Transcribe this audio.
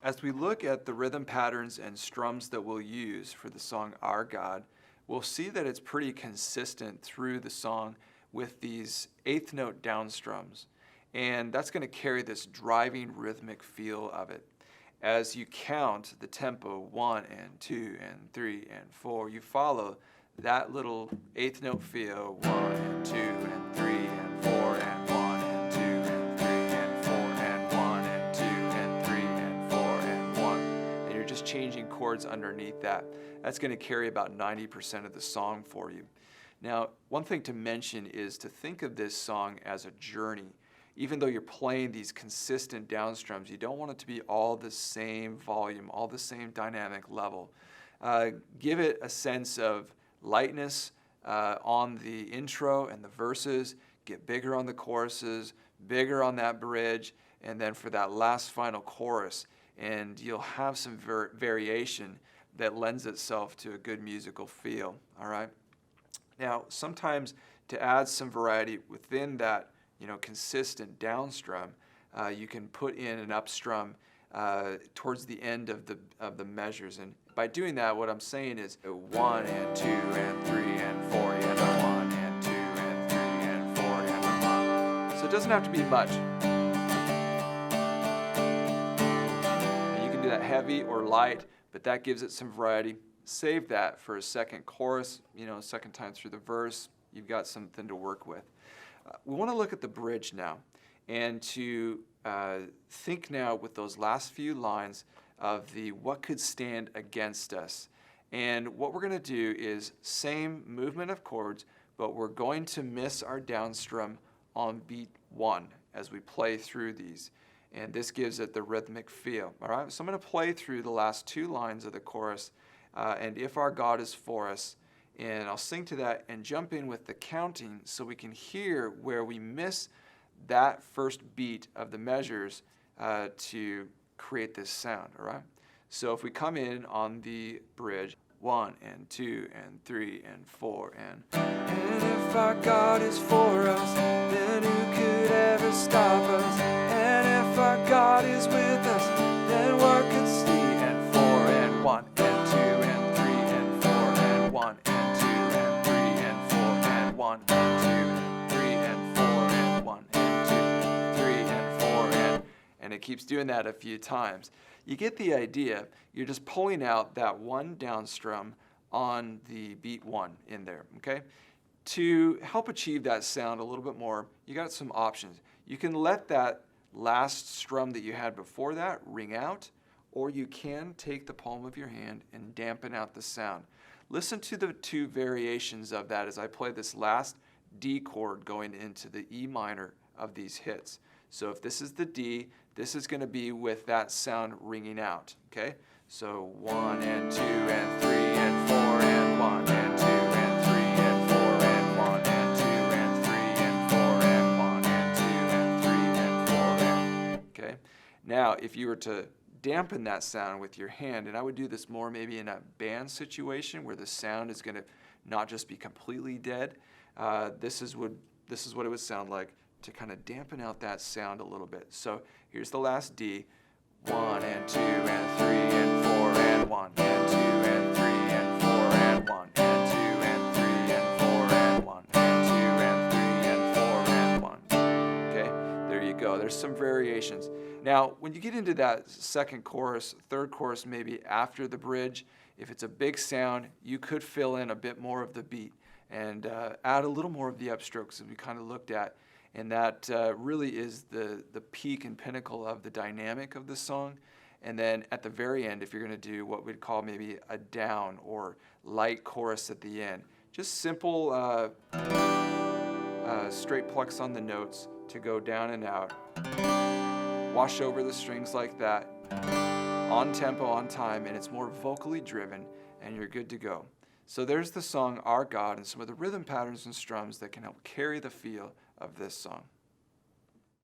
As we look at the rhythm patterns and strums that we'll use for the song Our God, we'll see that it's pretty consistent through the song with these eighth note down strums. And that's going to carry this driving rhythmic feel of it. As you count the tempo 1 and 2 and 3 and 4, you follow that little eighth note feel 1 and 2 and 3 and 4 and 1 and 2 and 3 and 4 and 1 and 2 and 3 and 4 and 1. And you're just changing chords underneath that. That's going to carry about 90% of the song for you. Now, one thing to mention is to think of this song as a journey. Even though you're playing these consistent down strums, you don't want it to be all the same volume, all the same dynamic level. Give it a sense of lightness on the intro and the verses, get bigger on the choruses, bigger on that bridge, and then for that last final chorus, and you'll have some variation that lends itself to a good musical feel, all right? Now, sometimes to add some variety within that consistent down strum, you can put in an up strum towards the end of the measures. And by doing that, what I'm saying is 1 and 2 and 3 and 4 and 1 and 2 and 3 and 4 and 1. So it doesn't have to be much. And you can do that heavy or light, but that gives it some variety. Save that for a second chorus, second time through the verse. You've got something to work with. We want to look at the bridge now and to think now with those last few lines of the what could stand against us. And what we're going to do is same movement of chords, but we're going to miss our down strum on beat 1 as we play through these. And this gives it the rhythmic feel. All right, so I'm going to play through the last 2 lines of the chorus, and if our God is for us, and I'll sing to that and jump in with the counting so we can hear where we miss that first beat of the measures to create this sound, all right? So if we come in on the bridge, 1 and 2 and 3 and 4 and if our God is for us, then who could ever stop us? And if our God is with us, then what could stand? And 4 and 1 and 2 and 3 and 4 and 1 and 2 and 3 and 4 and 1 and 2 3 and 4 and 1 and 2 3 and 4 and it keeps doing that a few times. You get the idea. You're just pulling out that one down strum on the beat 1 in there, okay? To help achieve that sound a little bit more, you got some options. You can let that last strum that you had before that ring out, or you can take the palm of your hand and dampen out the sound. Listen to the 2 variations of that as I play this last D chord going into the E minor of these hits. So if this is the D, this is going to be with that sound ringing out, okay? So 1 and 2 and 3 and 4 and 1 and 2 and 3 and 4 and 1 and 2 and 3 and 4 and 1 and 2 and 3 and 4 and, okay? Now, if you were to dampen that sound with your hand, and I would do this more maybe in a band situation where the sound is going to not just be completely dead, this is what it would sound like to kind of dampen out that sound a little bit. So here's the last D, 1 and 2 and 3 and 4 and 1 and 2 and 3 and 4 and 1 and 2 and 3 and 4 and 1 and 2 and 3 and 4 and 1. Okay, there you go. There's some variations. Now, when you get into that second chorus, third chorus, maybe after the bridge, if it's a big sound, you could fill in a bit more of the beat and add a little more of the upstrokes that we kind of looked at. And that really is the peak and pinnacle of the dynamic of the song. And then at the very end, if you're going to do what we'd call maybe a down or light chorus at the end, just simple straight plucks on the notes to go down and out. Wash over the strings like that, on tempo, on time, and it's more vocally driven, and you're good to go. So there's the song Our God and some of the rhythm patterns and strums that can help carry the feel of this song.